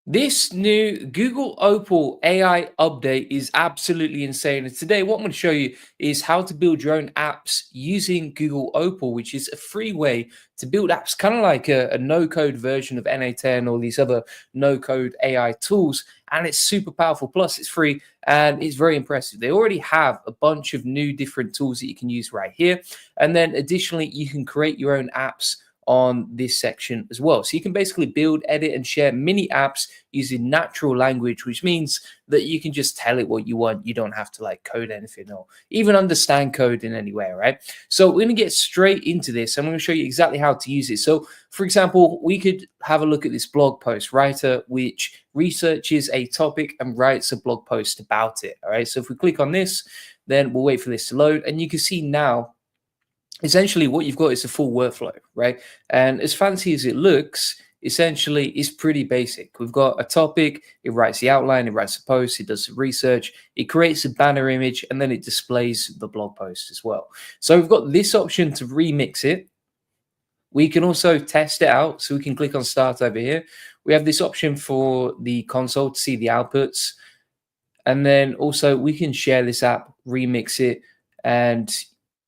This new Google Opal AI update is absolutely insane. And today, what I'm going to show you is how to build your own apps using Google Opal, which is a free way to build apps, kind of like a no-code version of NA10 or these other no-code AI tools. And it's super powerful. Plus, it's free and it's very impressive. They already have a bunch of new different tools that you can use right here. And then additionally, you can create your own apps on this section as well. So you can basically build, edit, and share mini apps using natural language, which means that you can just tell it what you want. You don't have to like code anything or even understand code in any way, right? So we're going to get straight into this. I'm going to show you exactly how to use it. So for example, we could have a look at this blog post writer, which researches a topic and writes a blog post about it. All right. So if we click on this, then we'll wait for this to load. And you can see now, essentially what you've got is a full workflow, right? And as fancy as it looks, essentially it's pretty basic. We've got a topic, it writes the outline, it writes a post, it does the research, it creates a banner image, and then it displays the blog post as well. So we've got this option to remix it. We can also test it out. So we can click on start over here. We have this option for the console to see the outputs. And then also we can share this app, remix it, and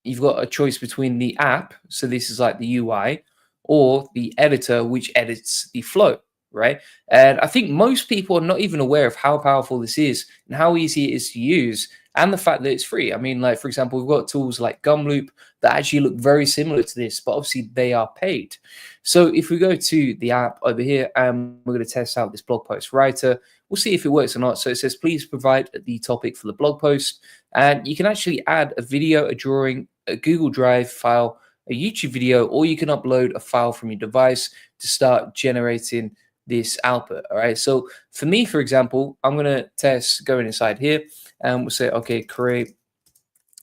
you've got a choice between the app, so this is like the UI, or the editor, which edits the flow, right? And I think most people are not even aware of how powerful this is and how easy it is to use, and the fact that it's free. I mean, like, for example, we've got tools like Gumloop that actually look very similar to this, but obviously they are paid. So if we go to the app over here and we're going to test out this blog post writer, we'll see if it works or not. So it says, please provide the topic for the blog post. And you can actually add a video, a drawing, a Google Drive file, a YouTube video, or you can upload a file from your device to start generating this output. All right. So for me, for example, I'm going to test going inside here and we'll say, okay, create,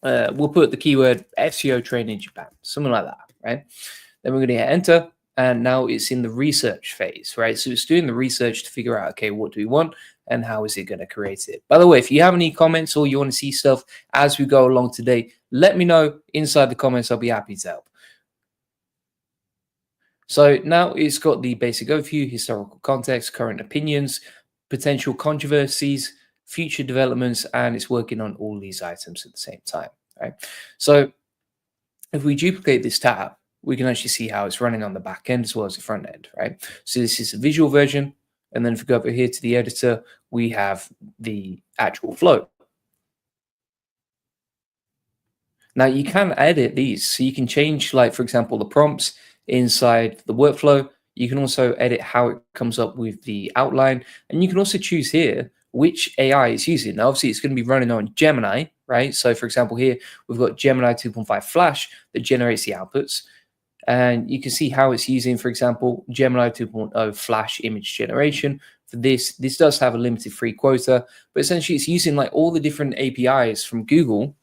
we'll put the keyword SEO training Japan, something like that. Right. Then we're going to hit enter. And now it's in the research phase, right? So it's doing the research to figure out, okay, what do we want and how is it going to create it? By the way, if you have any comments or you want to see stuff as we go along today, let me know inside the comments. I'll be happy to help. So now it's got the basic overview, historical context, current opinions, potential controversies, future developments, and it's working on all these items at the same time, right? So if we duplicate this tab, we can actually see how it's running on the back end as well as the front end, right? So this is a visual version. And then if we go over here to the editor, we have the actual flow. Now you can edit these. So you can change, like, for example, the prompts inside the workflow. You can also edit how it comes up with the outline. And you can also choose here which AI it's using. Now, obviously, it's going to be running on Gemini, right? So for example, here, we've got Gemini 2.5 Flash that generates the outputs. And you can see how it's using, for example, Gemini 2.0 Flash image generation. For this does have a limited free quota, but essentially it's using like all the different APIs from Google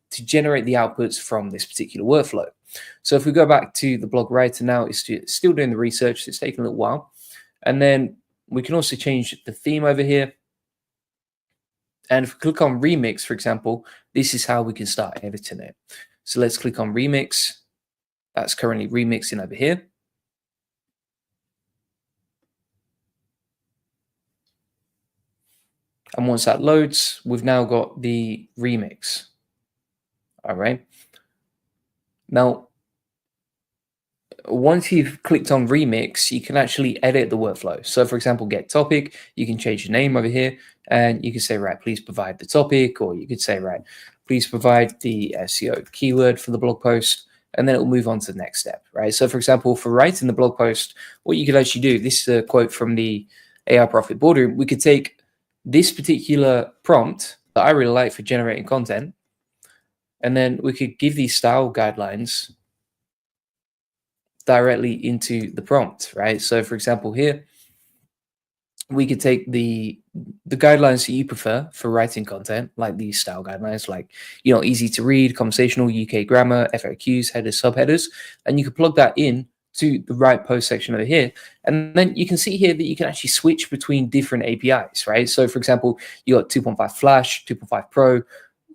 to generate the outputs from this particular workflow. So if we go back to the blog writer now, it's still doing the research. So it's taking a little while. And then we can also change the theme over here. And if we click on remix, for example, this is how we can start editing it. So let's click on remix. That's currently remixing over here. And once that loads, we've now got the remix. All right. Now, once you've clicked on remix, you can actually edit the workflow. So for example, get topic, you can change the name over here and you can say, right, please provide the topic, or you could say, right, please provide the SEO keyword for the blog post. And then it will move on to the next step, right? So for example, for writing the blog post, what you could actually do, this is a quote from the AI Profit Boardroom. We could take this particular prompt that I really like for generating content, and then we could give these style guidelines directly into the prompt, right? So for example, here, we could take the guidelines that you prefer for writing content, like these style guidelines, like, you know, easy to read, conversational, UK grammar, FAQs, headers, subheaders, and you can plug that in to the right post section over here. And then you can see here that you can actually switch between different APIs, right? So for example, you got 2.5 Flash, 2.5 Pro,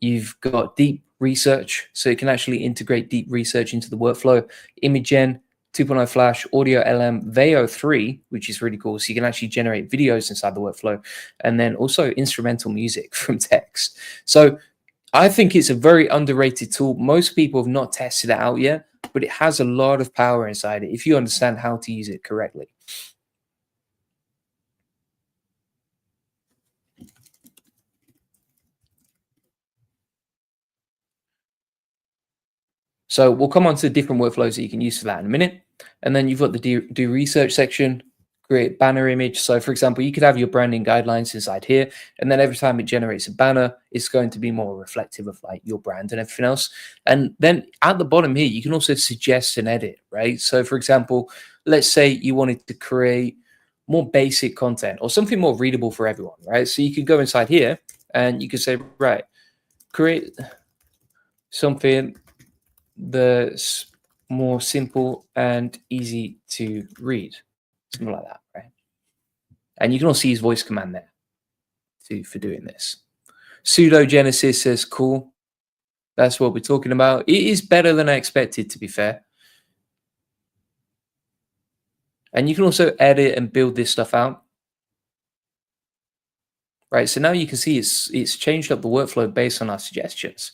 you've got deep research. So it can actually integrate deep research into the workflow, image gen, 2.0 Flash, Audio LM, Veo 3, which is really cool. So you can actually generate videos inside the workflow, and then also instrumental music from text. So I think it's a very underrated tool. Most people have not tested it out yet, but it has a lot of power inside it if you understand how to use it correctly. So we'll come on to different workflows that you can use for that in a minute. And then you've got the do research section, create banner image. So for example, you could have your branding guidelines inside here, and then every time it generates a banner, it's going to be more reflective of like your brand and everything else. And then at the bottom here, you can also suggest and edit, right? So for example, let's say you wanted to create more basic content or something more readable for everyone, right? So you could go inside here and you could say, right, create something that's more simple and easy to read, something like that, right? And you can also use voice command there for doing this. Pseudogenesis says, cool. That's what we're talking about. It is better than I expected, to be fair. And you can also edit and build this stuff out. Right, so now you can see it's changed up the workflow based on our suggestions.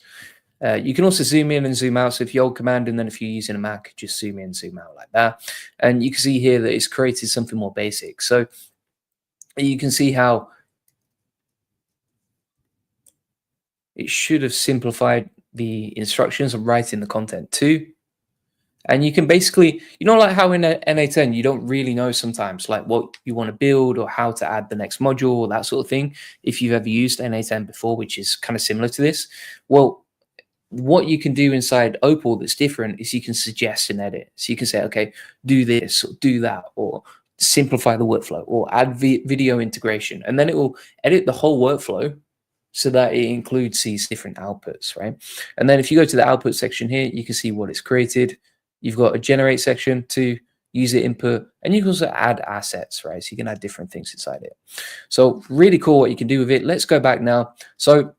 You can also zoom in and zoom out. So if you hold command and then if you're using a Mac, just zoom in, zoom out like that. And you can see here that it's created something more basic. So you can see how it should have simplified the instructions of writing the content too. And you can basically, like how in NA10, you don't really know sometimes like what you want to build or how to add the next module or that sort of thing. If you've ever used NA10 before, which is kind of similar to this, well, what you can do inside Opal that's different is you can suggest and edit. So you can say, okay, do this or do that, or simplify the workflow or add video integration. And then it will edit the whole workflow so that it includes these different outputs, right? And then if you go to the output section here, you can see what it's created. You've got a generate section to user input, and you can also add assets, right? So you can add different things inside it. So really cool what you can do with it. Let's go back now. So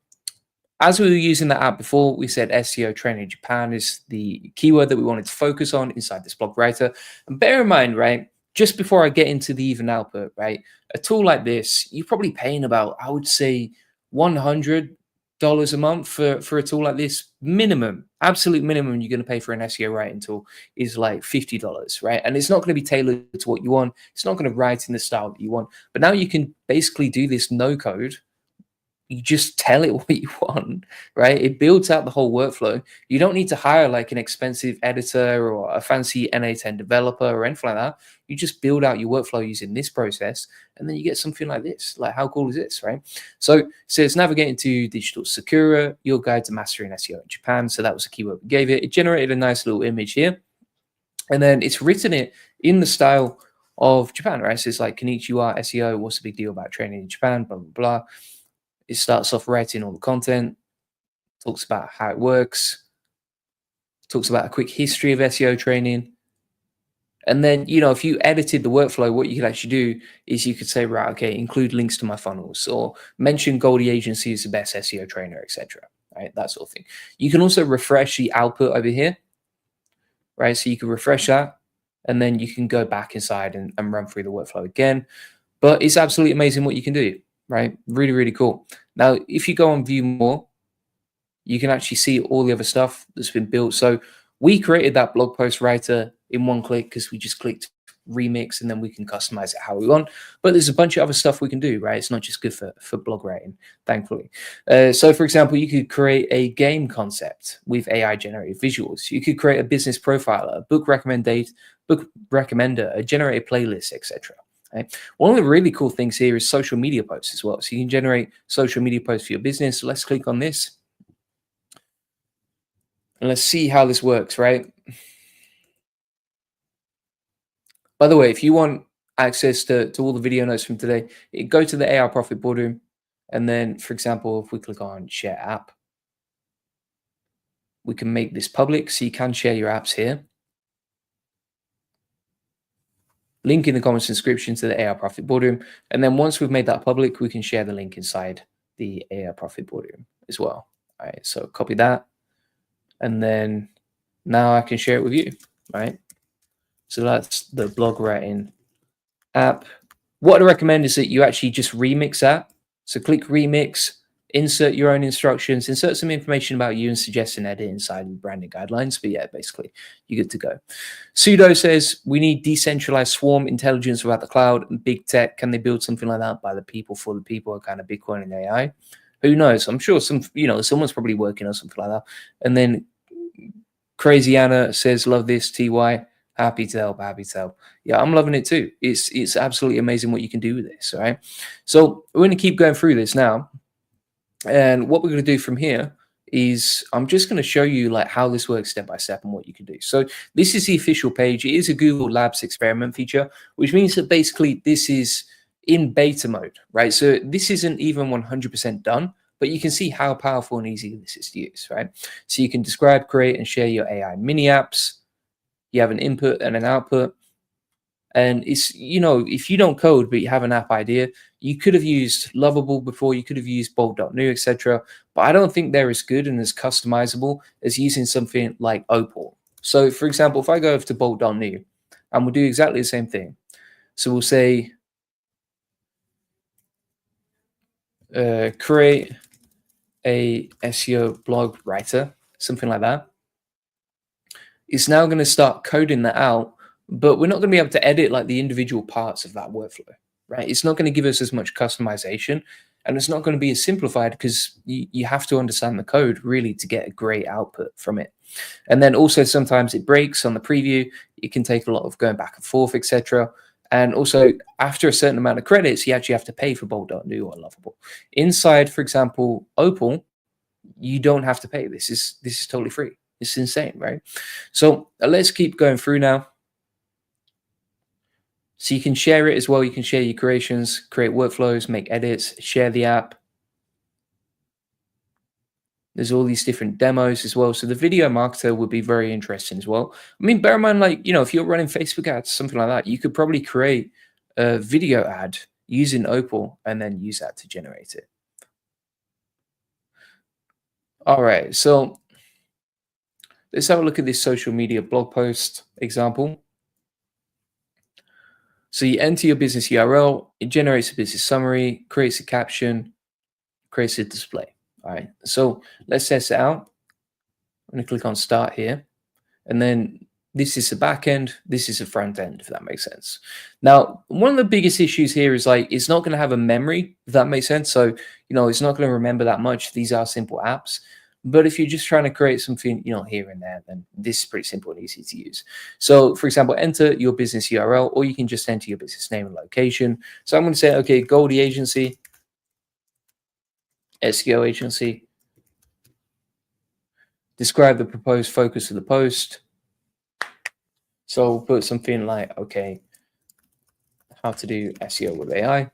as we were using that app before, we said SEO training in Japan is the keyword that we wanted to focus on inside this blog writer. And bear in mind, right, just before I get into the even output, right, a tool like this, you're probably paying about, I would say, $100 a month for a tool like this. Minimum, absolute minimum you're going to pay for an SEO writing tool is like $50, right? And it's not going to be tailored to what you want. It's not going to write in the style that you want. But now you can basically do this no code. You just tell it what you want, right? It builds out the whole workflow. You don't need to hire like an expensive editor or a fancy NA10 developer or anything like that. You just build out your workflow using this process, and then you get something like this. Like, how cool is this, right? So it's navigating to Digital Sakura, your guide to mastering SEO in Japan. So that was the keyword we gave it. It generated a nice little image here, and then it's written it in the style of Japan, right? So it's like, Konnichiwa SEO, what's the big deal about training in Japan, blah, blah, blah. It starts off writing all the content, talks about how it works, talks about a quick history of SEO training. And then, if you edited the workflow, what you could actually do is you could say, right, okay, include links to my funnels or mention Goldie Agency as the best SEO trainer, etc. Right, that sort of thing. You can also refresh the output over here, right? So you can refresh that, and then you can go back inside and run through the workflow again. But it's absolutely amazing what you can do, right? Really, really cool. Now, if you go on view more, you can actually see all the other stuff that's been built. So we created that blog post writer in one click because we just clicked remix, and then we can customize it how we want. But there's a bunch of other stuff we can do, right? It's not just good for blog writing, thankfully. So for example, you could create a game concept with AI generated visuals. You could create a business profiler, a book recommender, a generated playlist, etc. Right? One of the really cool things here is social media posts as well. So you can generate social media posts for your business. So let's click on this. And let's see how this works, right? By the way, if you want access to all the video notes from today, go to the AI Profit Boardroom. And then, for example, if we click on Share App, we can make this public so you can share your apps here. Link in the comments description to the AI Profit Boardroom. And then once we've made that public, we can share the link inside the AI Profit Boardroom as well. All right, so copy that. And then now I can share it with you, right? So that's the blog writing app. What I recommend is that you actually just remix that. So click remix, insert your own instructions, insert some information about you, and suggest an edit inside the branding guidelines. But yeah, basically, you're good to go. Sudo says we need decentralized swarm intelligence without the cloud and big tech. Can they build something like that by the people for the people, a kind of Bitcoin and AI? Who knows? I'm sure someone's probably working on something like that. And then Crazy Anna says, love this, TY. Happy to help, happy to help. Yeah, I'm loving it too. It's absolutely amazing what you can do with this, all right? So we're going to keep going through this now. And what we're going to do from here is I'm just going to show you like how this works step by step and what you can do. So this is the official page. It is a Google Labs experiment feature, which means that basically this is in beta mode, right? So this isn't even 100% done, but you can see how powerful and easy this is to use, right? So you can describe, create, and share your AI mini apps. You have an input and an output. And it's, if you don't code, but you have an app idea, you could have used Lovable before, you could have used Bolt.new, etc. But I don't think they're as good and as customizable as using something like Opal. So for example, if I go over to Bolt.new, and we'll do exactly the same thing. So we'll say, create a SEO blog writer, something like that. It's now going to start coding that out, but we're not going to be able to edit like the individual parts of that workflow, right? It's not going to give us as much customization, and it's not going to be as simplified because you have to understand the code really to get a great output from it. And then also sometimes it breaks on the preview. It can take a lot of going back and forth, etc. And also after a certain amount of credits, you actually have to pay for Bolt.new or Lovable. Inside, for example, Opal, you don't have to pay. This is totally free. It's insane, right? So let's keep going through now. So you can share it as well. You can share your creations, create workflows, make edits, share the app. There's all these different demos as well. So the video marketer would be very interesting as well. I mean, bear in mind, like, if you're running Facebook ads, something like that, you could probably create a video ad using Opal and then use that to generate it. All right, so let's have a look at this social media blog post example. So you enter your business URL, it generates a business summary, creates a caption, creates a display. All right, so let's test it out. I'm going to click on start here. And then this is the back end, this is the front end, if that makes sense. Now, one of the biggest issues here is like, it's not going to have a memory, if that makes sense. So, it's not going to remember that much. These are simple apps. But if you're just trying to create something, here and there, then this is pretty simple and easy to use. So for example, enter your business URL, or you can just enter your business name and location. So I'm going to say, okay, Goldie Agency, SEO agency. Describe the proposed focus of the post. So we'll put something like, okay, how to do SEO with AI.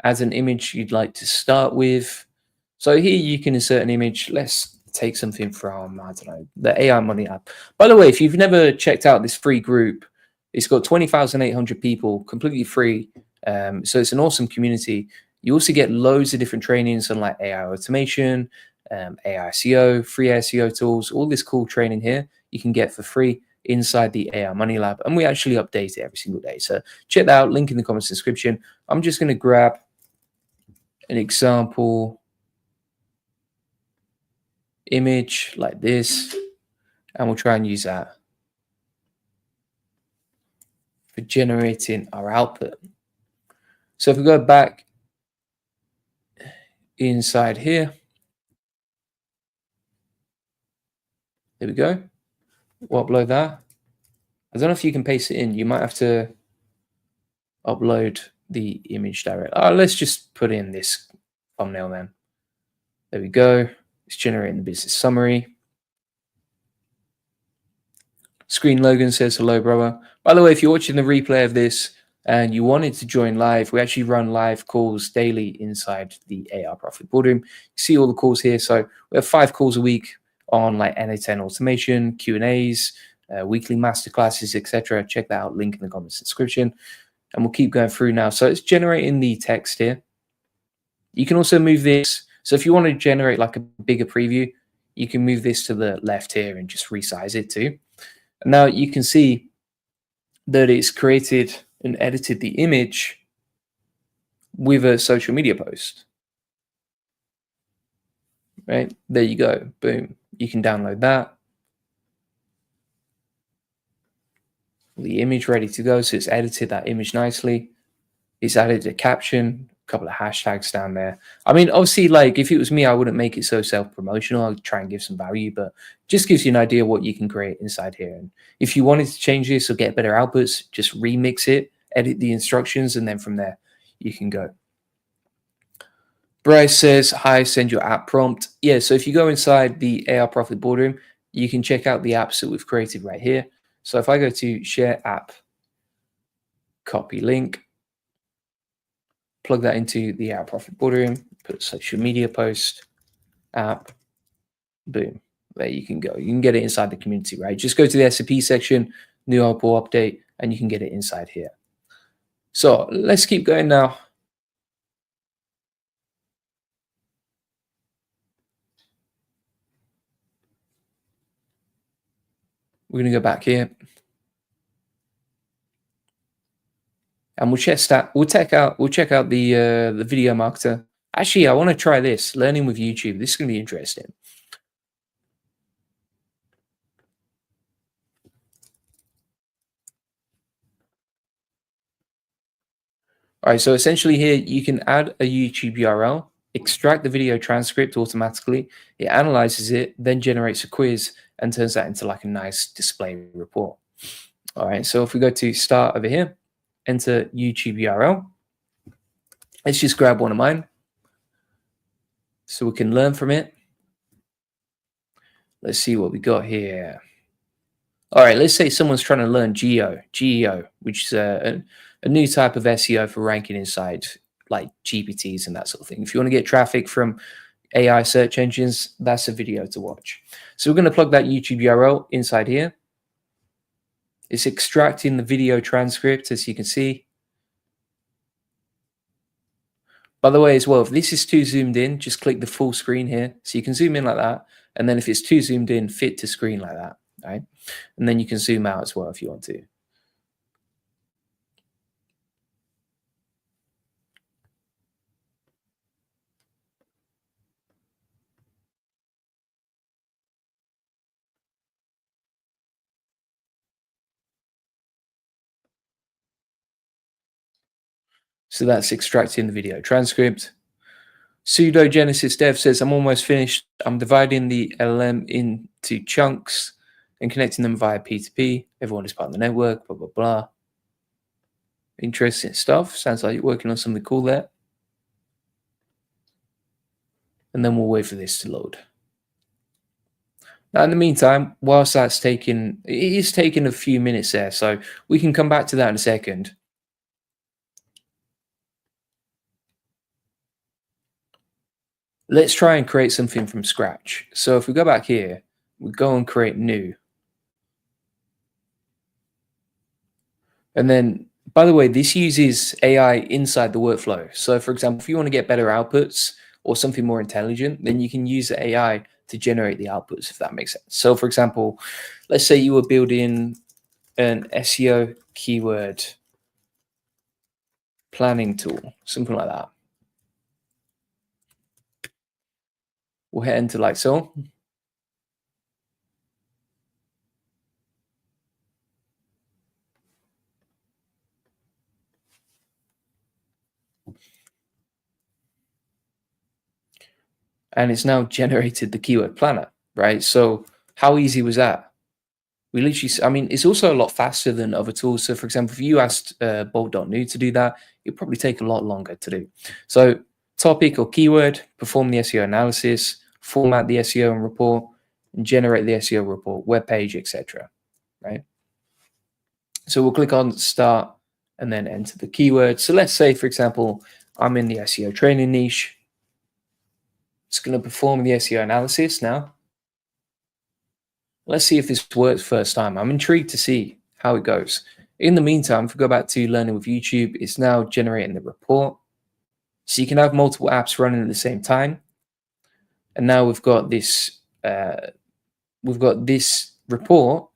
As an image you'd like to start with. So here you can insert an image. Let's take something from, I don't know, the AI Money app. By the way, if you've never checked out this free group, it's got 20,800 people, completely free. So it's an awesome community. You also get loads of different trainings on like AI automation, AI SEO, free SEO tools, all this cool training here you can get for free inside the AI Money Lab. And we actually update it every single day. So check that out, link in the comments description. I'm just going to grab an example image like this, and we'll try and use that for generating our output. So if we go back inside here, there we go. We'll upload that. I don't know if you can paste it in. You might have to upload the image direct. Let's just put in this thumbnail then. There we go. It's generating the business summary. Screen Logan says, hello, brother. By the way, if you're watching the replay of this and you wanted to join live, we actually run live calls daily inside the AI Profit Boardroom. You see all the calls here. So we have 5 calls a week on like NA10 automation, Q&As, weekly masterclasses, etc. Check that out, link in the comments description. And we'll keep going through now. So it's generating the text here. You can also move this. So if you want to generate like a bigger preview, you can move this to the left here and just resize it too. And now you can see that it's created and edited the image with a social media post. Right? There you go. Boom. You can download that. The image ready to go. So it's edited that image nicely. It's added a caption, a couple of hashtags down there. I mean, obviously, like if it was me, I wouldn't make it so self-promotional. I'd try and give some value, but just gives you an idea what you can create inside here. And if you wanted to change this or get better outputs, just remix it, edit the instructions, and then from there you can go. Bryce says, hi, send your app prompt. Yeah, so if you go inside the AI Profit Boardroom, you can check out the apps that we've created right here. So if I go to share app, copy link, plug that into the AI Profit Boardroom, put social media post, app, boom, there you can go. You can get it inside the community, right? Just go to the SAP section, new Opal update, and you can get it inside here. So let's keep going now. We're going to go back here. And we'll check that. We'll check out the video marketer. Actually, I want to try this, learning with YouTube. This is going to be interesting. All right, so essentially here you can add a YouTube URL, extract the video transcript automatically. It analyzes it, then generates a quiz and turns that into like a nice display report. All right, so if we go to start over here, enter YouTube URL. Let's just grab one of mine so we can learn from it. Let's see what we got here. All right, let's say someone's trying to learn GEO, which is a new type of SEO for ranking inside like GPTs and that sort of thing. If you want to get traffic from AI search engines, that's a video to watch. So we're going to plug that YouTube URL inside here. It's extracting the video transcript, as you can see. By the way, as well, if this is too zoomed in, just click the full screen here. So you can zoom in like that. And then if it's too zoomed in, fit to screen like that, right? And then you can zoom out as well if you want to. So that's extracting the video transcript. Pseudogenesis Dev says, I'm almost finished. I'm dividing the LLM into chunks and connecting them via P2P. Everyone is part of the network, blah, blah, blah. Interesting stuff. Sounds like you're working on something cool there. And then we'll wait for this to load. Now, in the meantime, whilst it is taking a few minutes there, so we can come back to that in a second. Let's try and create something from scratch. So if we go back here, we go and create new. And then, by the way, this uses AI inside the workflow. So for example, if you want to get better outputs or something more intelligent, then you can use the AI to generate the outputs, if that makes sense. So for example, let's say you were building an SEO keyword planning tool, something like that. We'll hit enter like so. And it's now generated the keyword planner, right? So how easy was that? We literally, I mean, it's also a lot faster than other tools. So for example, if you asked bolt.new to do that, it'd probably take a lot longer to do. So topic or keyword, perform the SEO analysis, format the SEO and report, and generate the SEO report, web page, etc. Right? So we'll click on start and then enter the keyword. So let's say, for example, I'm in the SEO training niche. It's going to perform the SEO analysis now. Let's see if this works first time. I'm intrigued to see how it goes. In the meantime, if we go back to learning with YouTube, it's now generating the report. So you can have multiple apps running at the same time. And now we've got this report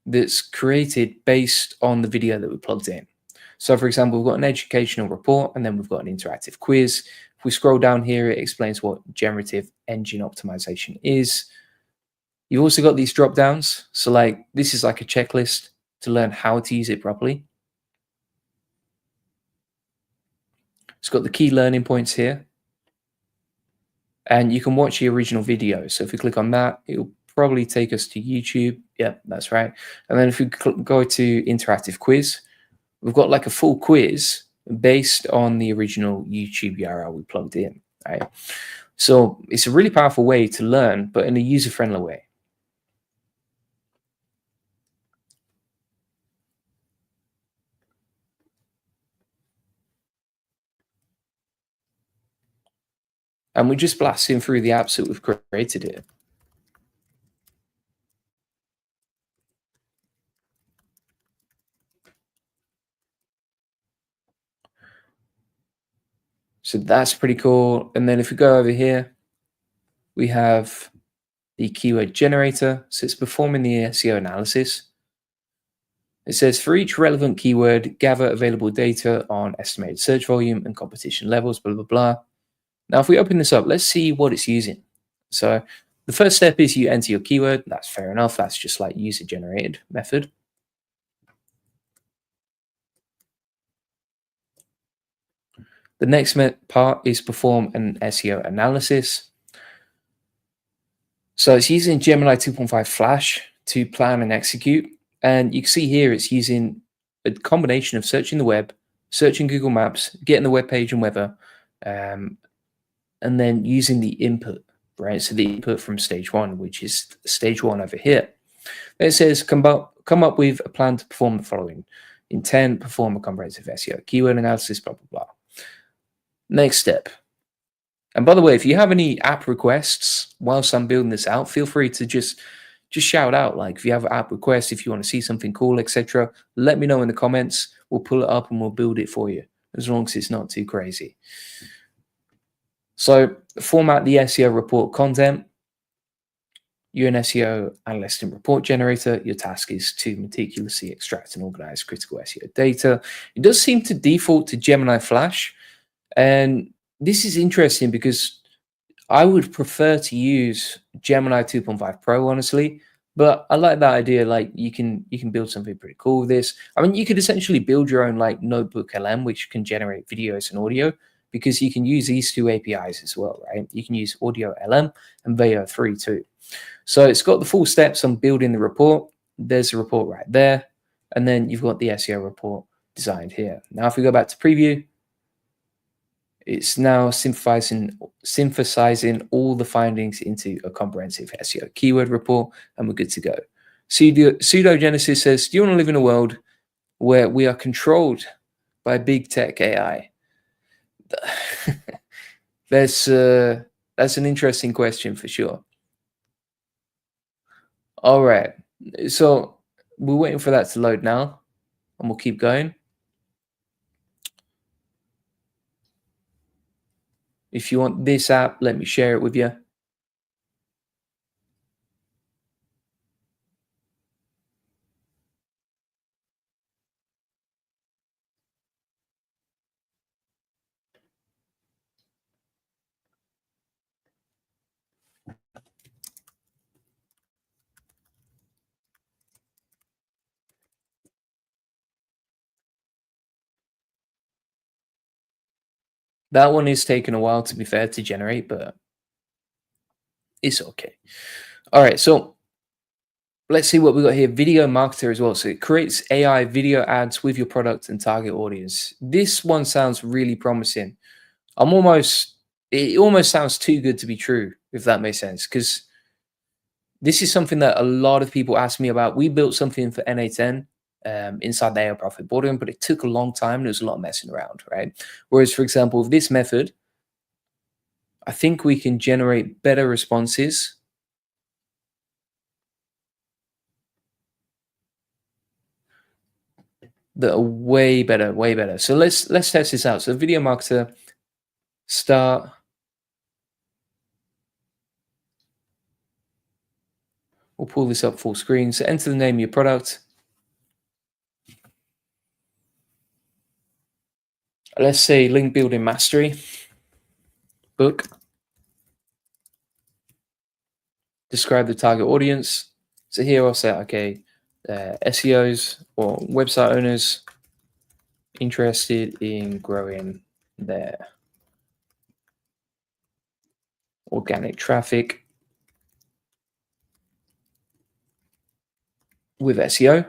that's created based on the video that we plugged in. So, for example, we've got an educational report and then we've got an interactive quiz. If we scroll down here, it explains what generative engine optimization is. You've also got these drop downs. So, like, this is like a checklist to learn how to use it properly. It's got the key learning points here. And you can watch the original video. So, if we click on that, it'll probably take us to YouTube. Yep, that's right. And then if we go to interactive quiz, we've got like a full quiz based on the original YouTube URL we plugged in, right? So it's a really powerful way to learn, but in a user-friendly way. And we're just blasting through the apps that we've created here. So that's pretty cool. And then if we go over here, we have the keyword generator. So it's performing the SEO analysis. It says for each relevant keyword, gather available data on estimated search volume and competition levels, blah, blah, blah. Now, if we open this up, let's see what it's using. So the first step is you enter your keyword. That's fair enough. That's just like user generated method. The next part is perform an SEO analysis. So it's using Gemini 2.5 Flash to plan and execute. And you can see here it's using a combination of searching the web, searching Google Maps, getting the web page and weather, and then using the input, right? So the input from stage one, which is stage one over here. It says come up with a plan to perform the following. Intent, perform a comprehensive SEO keyword analysis, blah, blah, blah. Next step. And by the way, if you have any app requests whilst I'm building this out, feel free to just shout out. Like if you have app requests, if you want to see something cool, etc., let me know in the comments. We'll pull it up and we'll build it for you, as long as it's not too crazy. So format the SEO report content. You're an SEO analyst and report generator. Your task is to meticulously extract and organize critical SEO data. It does seem to default to Gemini Flash. And this is interesting because I would prefer to use Gemini 2.5 Pro, honestly. But I like that idea. Like you can build something pretty cool with this. I mean, you could essentially build your own like notebook LM, which can generate videos and audio, because you can use these two APIs as well, right? You can use Audio LM and Veo 3 too. So it's got the full steps on building the report. There's the report right there. And then you've got the SEO report designed here. Now, if we go back to preview, it's now synthesizing all the findings into a comprehensive SEO keyword report, and we're good to go. Pseudogenesis says, do you want to live in a world where we are controlled by big tech AI? That's an interesting question for sure. All right, so we're waiting for that to load now, and we'll keep going. If you want this app, let me share it with you. That one is taking a while, to be fair, to generate, but it's okay. All right, so let's see what we got here. Video marketer as well. So it creates AI video ads with your product and target audience. This one sounds really promising. It almost sounds too good to be true, if that makes sense, because this is something that a lot of people ask me about. We built something for NA10 inside the AI profit boardroom, but it took a long time. There was a lot of messing around, right? Whereas, for example, with this method, I think we can generate better responses that are way better, way better. So let's test this out. So video marketer, start. We'll pull this up full screen. So enter the name of your product. Let's say link building mastery book. Describe the target audience. So here I'll say, okay, SEOs or website owners interested in growing their organic traffic with SEO.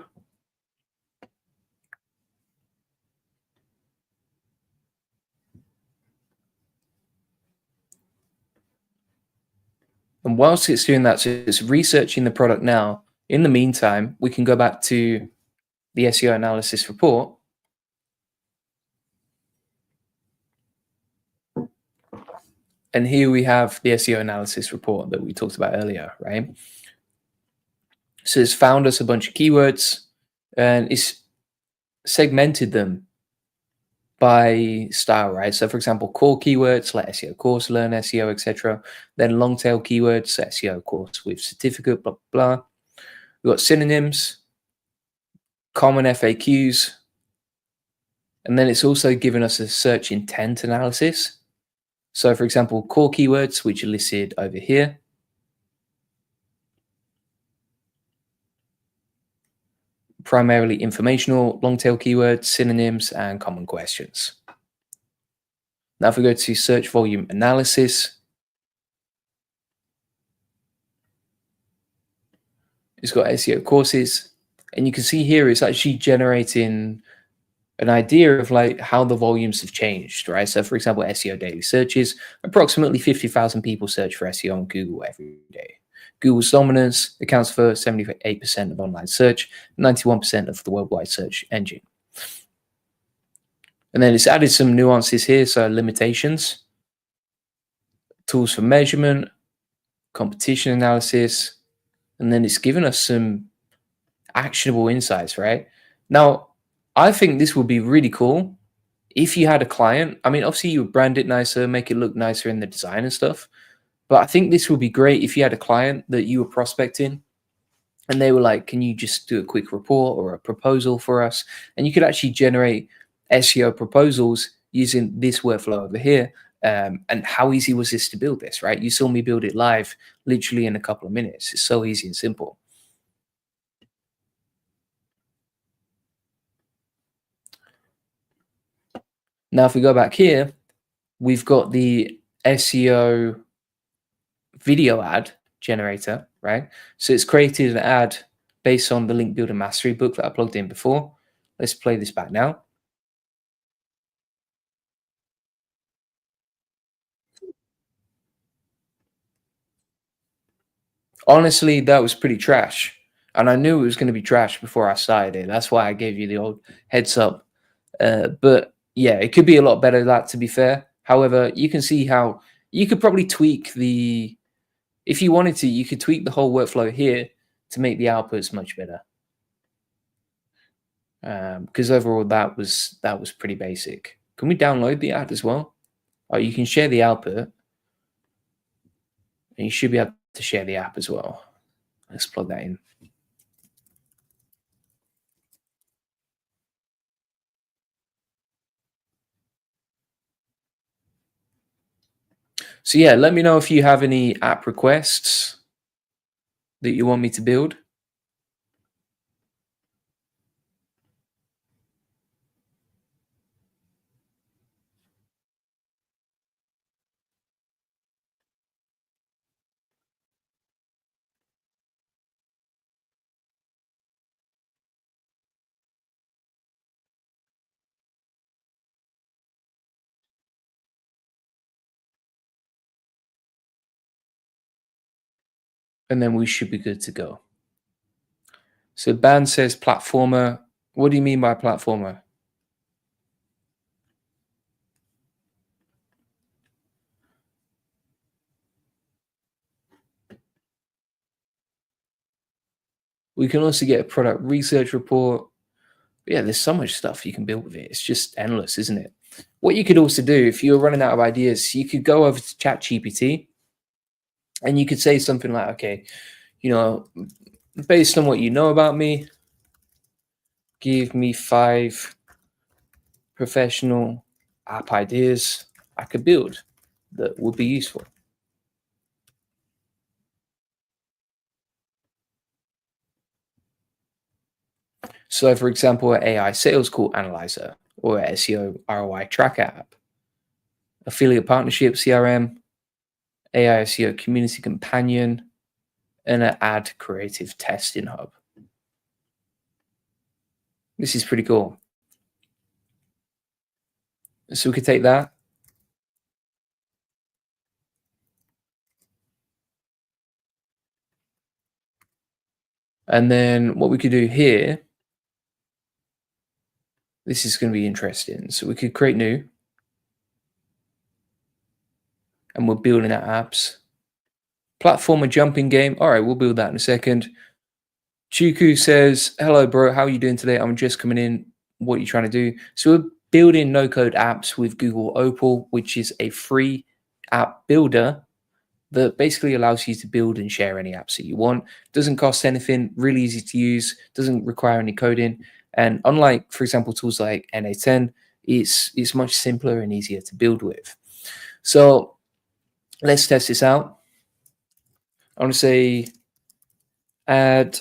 And whilst it's doing that, so it's researching the product now. In the meantime, we can go back to the SEO analysis report. And here we have the SEO analysis report that we talked about earlier, right? So it's found us a bunch of keywords and it's segmented them by style, right? So for example, core keywords like SEO course, learn SEO, etc. Then long tail keywords, SEO course with certificate, blah, blah. We've got synonyms, common FAQs, and then it's also given us a search intent analysis. So for example, core keywords, which are listed over here. Primarily informational, long tail keywords, synonyms, and common questions. Now, if we go to search volume analysis, it's got SEO courses, and you can see here it's actually generating an idea of like how the volumes have changed, right? So for example, SEO daily searches, approximately 50,000 people search for SEO on Google every day. Google's dominance accounts for 78% of online search, 91% of the worldwide search engine. And then it's added some nuances here, so limitations, tools for measurement, competition analysis, and then it's given us some actionable insights, right? Now, I think this would be really cool if you had a client. I mean, obviously you would brand it nicer, make it look nicer in the design and stuff. But I think this would be great if you had a client that you were prospecting and they were like, can you just do a quick report or a proposal for us? And you could actually generate SEO proposals using this workflow over here. And how easy was this to build this, right? You saw me build it live literally in a couple of minutes. It's so easy and simple. Now, if we go back here, we've got the SEO video ad generator, right? So it's created an ad based on the link builder mastery book that I plugged in before. Let's play this back now. Honestly, that was pretty trash. And I knew it was going to be trash before I started it. That's why I gave you the old heads up. But yeah, it could be a lot better than that, to be fair. However, you can see how you could probably tweak the, if you wanted to, you could tweak the whole workflow here to make the outputs much better. Because overall that was pretty basic. Can we download the ad as well? Oh, you can share the output, and you should be able to share the app as well. Let's plug that in. So yeah, let me know if you have any app requests that you want me to build. And then we should be good to go. So Ban says platformer. What do you mean by platformer? We can also get a product research report. But yeah, there's so much stuff you can build with it. It's just endless, isn't it? What you could also do, if you're running out of ideas, you could go over to ChatGPT and you could say something like, okay, you know, based on what you know about me, give me 5 professional app ideas I could build that would be useful. So, for example, an AI sales call analyzer or a SEO ROI tracker app, affiliate partnership CRM, AI SEO community companion, and an ad creative testing hub. This is pretty cool. So we could take that, and then what we could do here, this is going to be interesting. So we could create new, and we're building our apps. Platform a jumping game. All right, we'll build that in a second. Chuku says, "Hello, bro. How are you doing today? I'm just coming in. What are you trying to do?" So we're building no-code apps with Google Opal, which is a free app builder that basically allows you to build and share any apps that you want. Doesn't cost anything. Really easy to use. Doesn't require any coding. And unlike, for example, tools like NA10, it's much simpler and easier to build with. So let's test this out. I want to say add.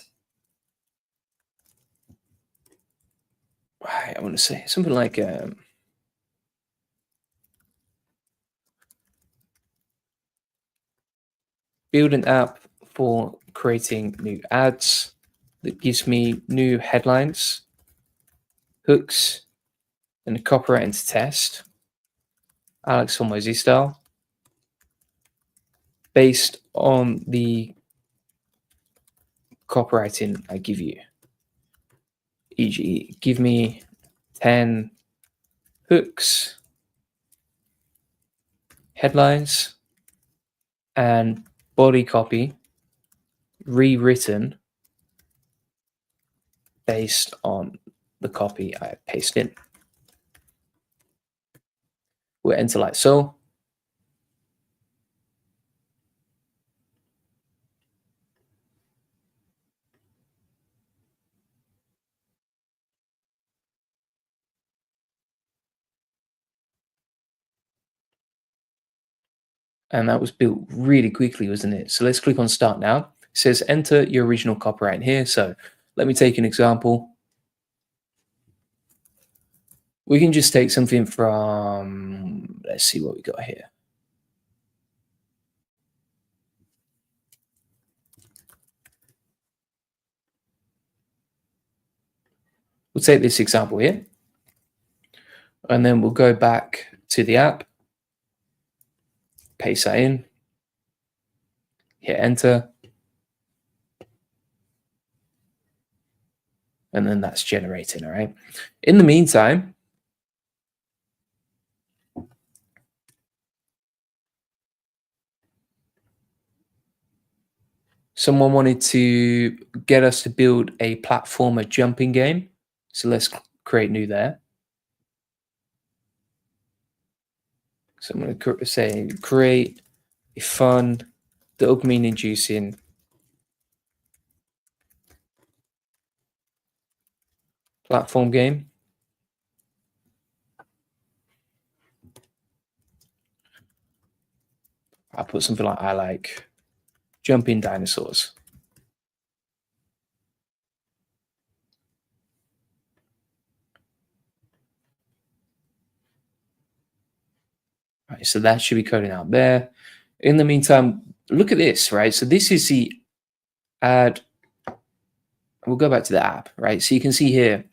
I want to say something like build an app for creating new ads that gives me new headlines, hooks, and a copyright to test. Alex Hormozy style, based on the copywriting I give you. E.g., give me 10 hooks, headlines, and body copy rewritten based on the copy I paste in. We'll enter like so. And that was built really quickly, wasn't it? So let's click on start now. It says enter your original copyright here. So let me take an example. We can just take something from, let's see what we got here. We'll take this example here, and then we'll go back to the app, paste that in, hit enter, and then that's generating, all right? In the meantime, someone wanted to get us to build a platformer jumping game. So let's create new there. So I'm going to say create a fun, dopamine inducing platform game. I'll put something like I like jumping dinosaurs. Right, so that should be coding out there. In the meantime, look at this, right? So this is the ad. We'll go back to the app, right? So you can see here,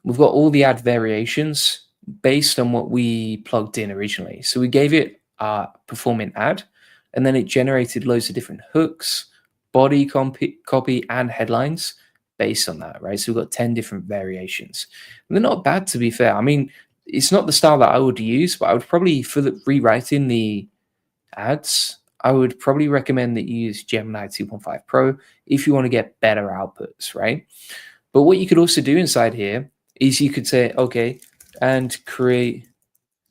we've got all the ad variations based on what we plugged in originally. So we gave it a performing ad, and then it generated loads of different hooks, body copy, and headlines based on that, right? So we've got 10 different variations. And they're not bad, to be fair. I mean, it's not the style that I would use, but I would probably, for the rewriting the ads, I would probably recommend that you use Gemini 2.5 Pro if you want to get better outputs, right? But what you could also do inside here is you could say, okay, and create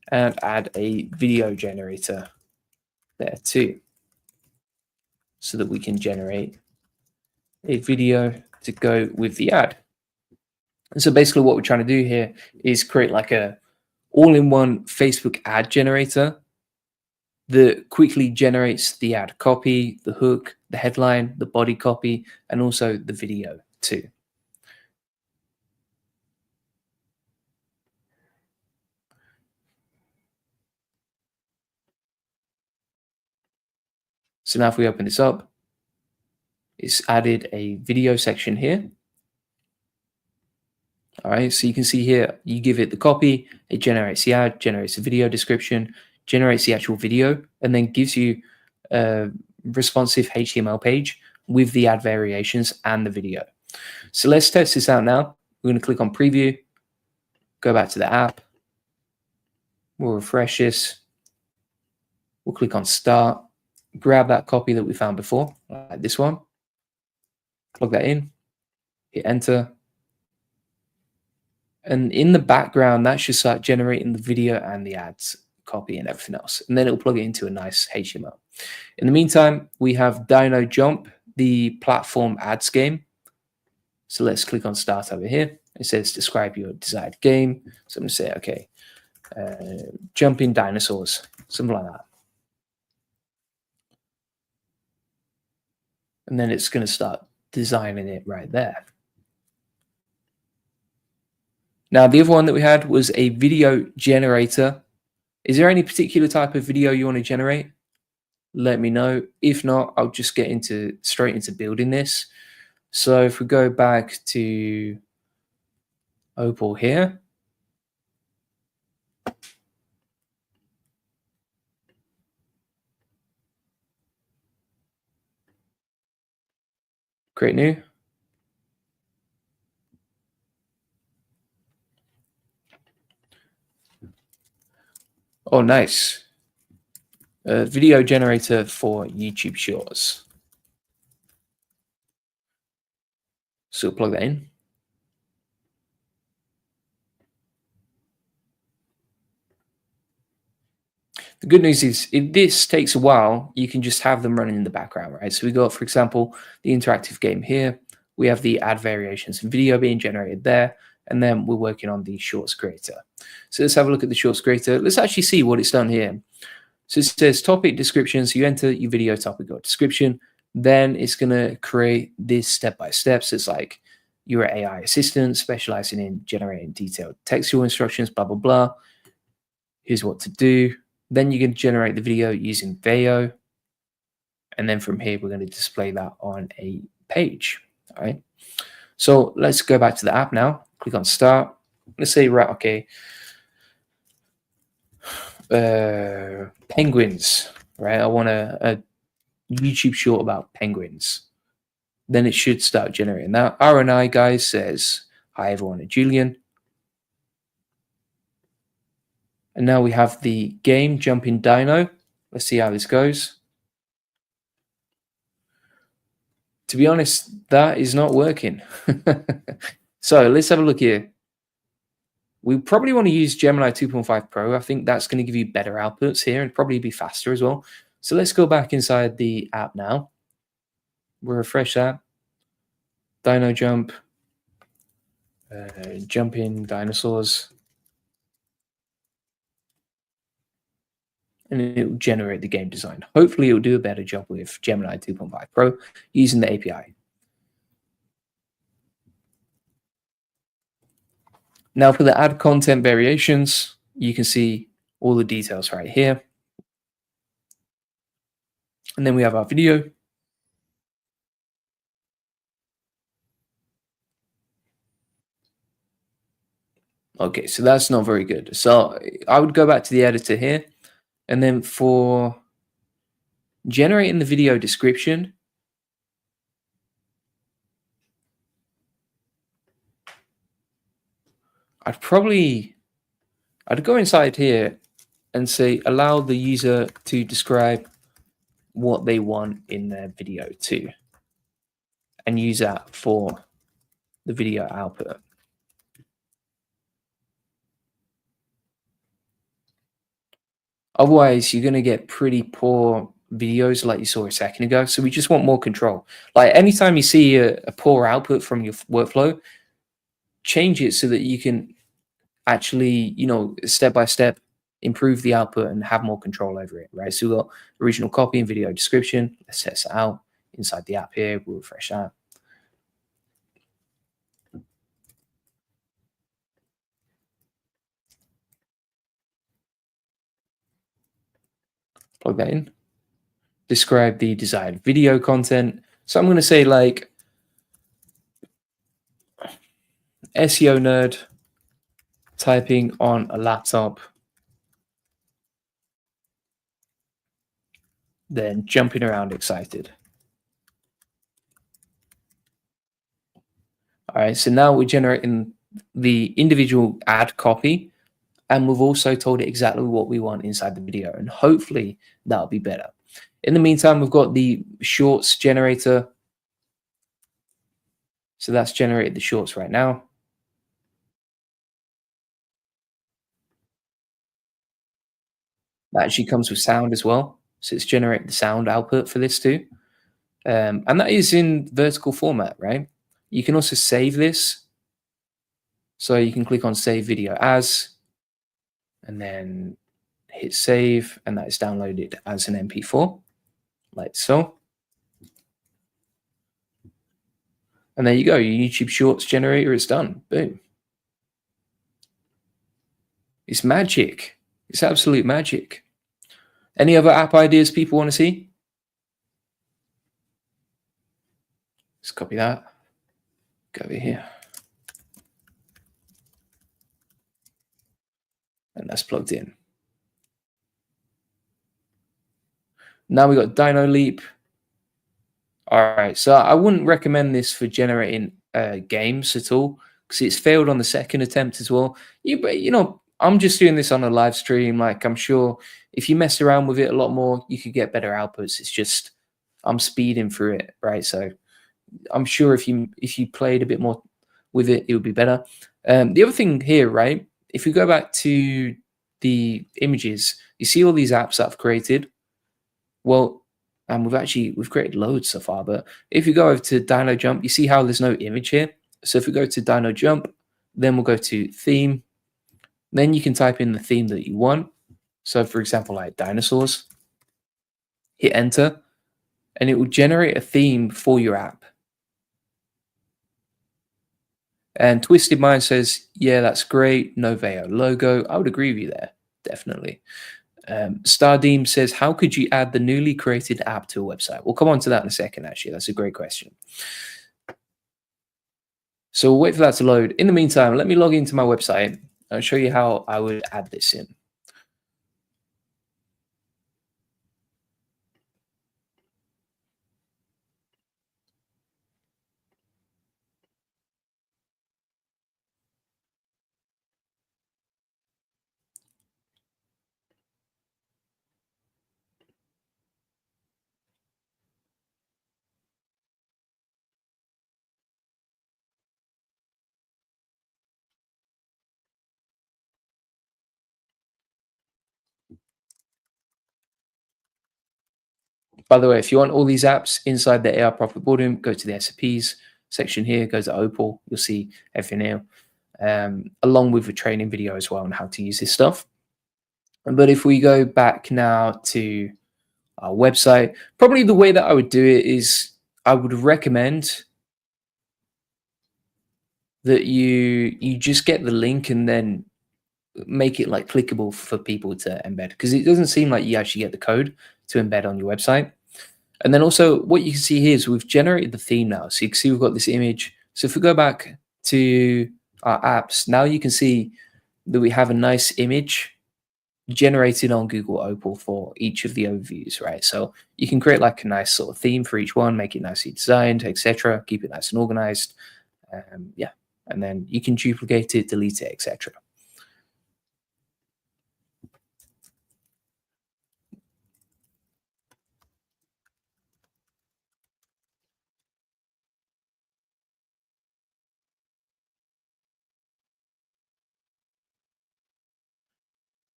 and add a video generator there too, so that we can generate a video to go with the ad. And so basically what we're trying to do here is create like a all-in-one Facebook ad generator that quickly generates the ad copy, the hook, the headline, the body copy, and also the video too. So now if we open this up, it's added a video section here. All right, so you can see here, you give it the copy, it generates the ad, generates the video description, generates the actual video, and then gives you a responsive HTML page with the ad variations and the video. So let's test this out now. We're going to click on preview, go back to the app, we'll refresh this, we'll click on start, grab that copy that we found before, like this one, plug that in, hit enter, and in the background, that should start generating the video and the ads copy and everything else. And then it'll plug it into a nice HTML. In the meantime, we have Dino Jump, the platform ads game. So let's click on start over here. It says describe your desired game. So I'm going to say, okay, jumping dinosaurs, something like that. And then it's going to start designing it right there. Now, the other one that we had was a video generator. Is there any particular type of video you want to generate? Let me know. If not, I'll just get straight into building this. So if we go back to Opal here, create new. Oh, nice. A video generator for YouTube Shorts. So plug that in. The good news is if this takes a while, you can just have them running in the background, right? So we got, for example, the interactive game here. We have the ad variations and video being generated there. And then we're working on the Shorts creator. So let's have a look at the Shorts creator. Let's actually see what it's done here. So it says topic description. So you enter your video topic or description. Then it's going to create this step-by-step. So it's like you're an AI assistant specializing in generating detailed textual instructions, blah, blah, blah. Here's what to do. Then you can generate the video using Veo. And then from here, we're going to display that on a page. All right. So let's go back to the app now. Click on start. Let's say, right, okay. Penguins, right? I want a YouTube short about penguins. Then it should start generating that. RNI guy says, hi everyone, it's Julian. And now we have the game Jumping Dino. Let's see how this goes. To be honest, that is not working. So let's have a look here. We probably want to use Gemini 2.5 Pro. I think that's going to give you better outputs here and probably be faster as well. So let's go back inside the app now. We'll refresh that. Dino Jump. Jumping dinosaurs. And it will generate the game design. Hopefully it will do a better job with Gemini 2.5 Pro using the API. Now for the add content variations, you can see all the details right here. And then we have our video. Okay, so that's not very good. So I would go back to the editor here. And then for generating the video description, I'd go inside here and say, allow the user to describe what they want in their video too, and use that for the video output. Otherwise, you're going to get pretty poor videos like you saw a second ago. So we just want more control. Like anytime you see a poor output from your workflow, change it so that you can actually, step by step improve the output and have more control over it, right? So we've got original copy and video description. Let's test it out inside the app here. We'll refresh that. Plug that in. Describe the desired video content. So I'm going to say like SEO nerd typing on a laptop, then jumping around excited. All right, so now we're generating the individual ad copy, and we've also told it exactly what we want inside the video, and hopefully that'll be better. In the meantime, we've got the shorts generator. So that's generated the shorts right now. That actually comes with sound as well. So it's generated the sound output for this too. And that is in vertical format, right? You can also save this. So you can click on save video as, and then hit save, and that is downloaded as an MP4, like so. And there you go, your YouTube Shorts generator is done. Boom. It's magic. It's absolute magic. Any other app ideas people want to see? Let's copy that. Go over here. And that's plugged in. Now we got Dino Leap. All right, so I wouldn't recommend this for generating games at all because it's failed on the second attempt as well. I'm just doing this on a live stream. Like I'm sure if you mess around with it a lot more, you could get better outputs. It's just I'm speeding through it, right? So I'm sure if you played a bit more with it, it would be better. The other thing here, right? If we go back to the images, you see all these apps that I've created. Well, and we've created loads so far, but if you go over to Dino Jump, you see how there's no image here. So if we go to Dino Jump, then we'll go to theme. Then you can type in the theme that you want. So for example, like dinosaurs, hit enter, and it will generate a theme for your app. And Twisted Mind says, yeah, that's great. Noveo logo. I would agree with you there, definitely. Stardeem says, how could you add the newly created app to a website? We'll come on to that in a second, actually. That's a great question. So we'll wait for that to load. In the meantime, let me log into my website. I'll show you how I would add this in. By the way, if you want all these apps inside the AI Profit Boardroom, go to the SOPs section here, go to Opal, you'll see everything here, along with a training video as well on how to use this stuff. But if we go back now to our website, probably the way that I would do it is I would recommend that you just get the link and then make it like clickable for people to embed, because it doesn't seem like you actually get the code to embed on your website. And then also what you can see here is we've generated the theme now. So you can see we've got this image. So if we go back to our apps, now you can see that we have a nice image generated on Google Opal for each of the overviews, right? So you can create like a nice sort of theme for each one, make it nicely designed, etc. Keep it nice and organized. Yeah, and then you can duplicate it, delete it, etc.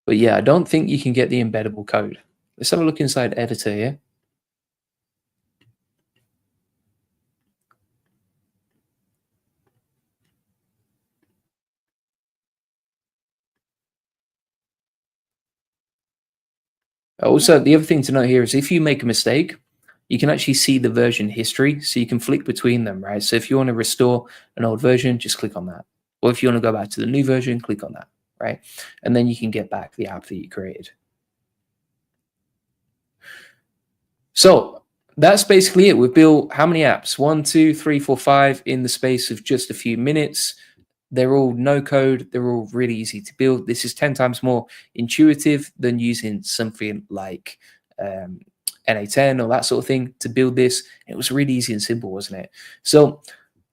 But yeah, I don't think you can get the embeddable code. Let's have a look inside editor here. Also, the other thing to note here is if you make a mistake, you can actually see the version history. So you can flick between them, right? So if you want to restore an old version, just click on that. Or if you want to go back to the new version, click on that, right? And then you can get back the app that you created. So that's basically it. We've built how many apps? 1, 2, 3, 4, 5 in the space of just a few minutes. They're all no code. They're all really easy to build. This is 10 times more intuitive than using something like NA10 or that sort of thing to build this. It was really easy and simple, wasn't it? So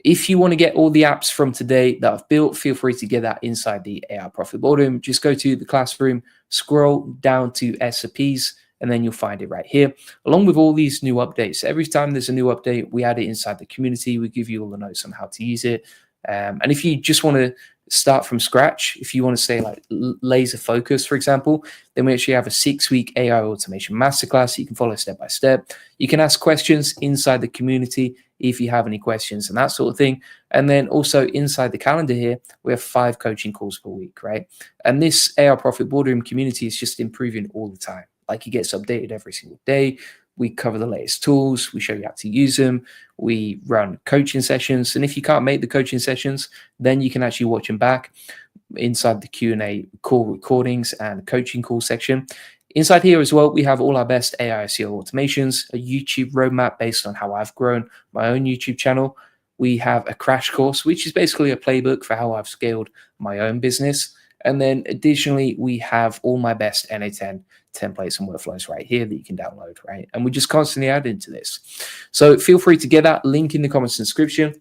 if you want to get all the apps from today that I've built, feel free to get that inside the AI Profit Boardroom. Just go to the classroom, scroll down to SOPs, and then you'll find it right here, along with all these new updates. Every time there's a new update, we add it inside the community. We give you all the notes on how to use it. And if you just want to start from scratch, if you want to say like laser focus, for example, then we actually have a 6-week AI automation masterclass. You can follow step by step. You can ask questions inside the community if you have any questions and that sort of thing. And then also inside the calendar here, we have 5 coaching calls per week, right? And this AI Profit Boardroom community is just improving all the time. Like it gets updated every single day. We cover the latest tools. We show you how to use them. We run coaching sessions. And if you can't make the coaching sessions, then you can actually watch them back inside the Q&A call recordings and coaching call section. Inside here as well, we have all our best AI SEO automations, a YouTube roadmap based on how I've grown my own YouTube channel. We have a crash course, which is basically a playbook for how I've scaled my own business. And then additionally, we have all my best NA10 templates and workflows right here that you can download, right? And we just constantly add into this. So feel free to get that link in the comments description.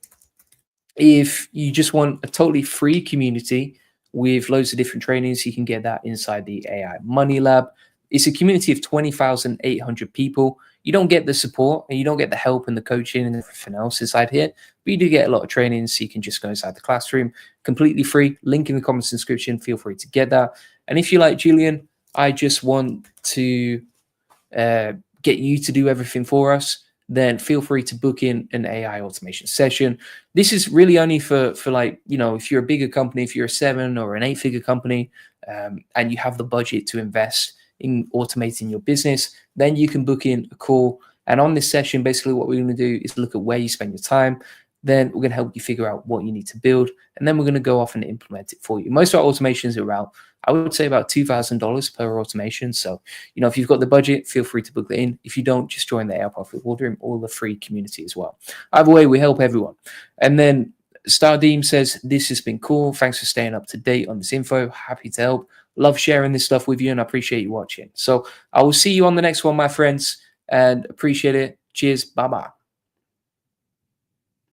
If you just want a totally free community with loads of different trainings, you can get that inside the AI Money Lab. It's a community of 20,800 people. You don't get the support and you don't get the help and the coaching and everything else inside here, but you do get a lot of training. So you can just go inside the classroom completely free. Link in the comments description. Feel free to get that. And if you like, Julian, I just want to get you to do everything for us, then feel free to book in an AI automation session. This is really only for like, you know, if you're a bigger company, if you're a 7 or an 8-figure company, and you have the budget to invest in automating your business, then you can book in a call. And on this session, basically what we're going to do is look at where you spend your time. Then we're going to help you figure out what you need to build. And then we're going to go off and implement it for you. Most of our automations are around, I would say, about $2,000 per automation. So, you know, if you've got the budget, feel free to book that in. If you don't, just join the AI Profit Boardroom or the free community as well. Either way, we help everyone. And then Stardeem says, this has been cool. Thanks for staying up to date on this info. Happy to help. Love sharing this stuff with you and I appreciate you watching. So I will see you on the next one, my friends, and appreciate it. Cheers. Bye-bye.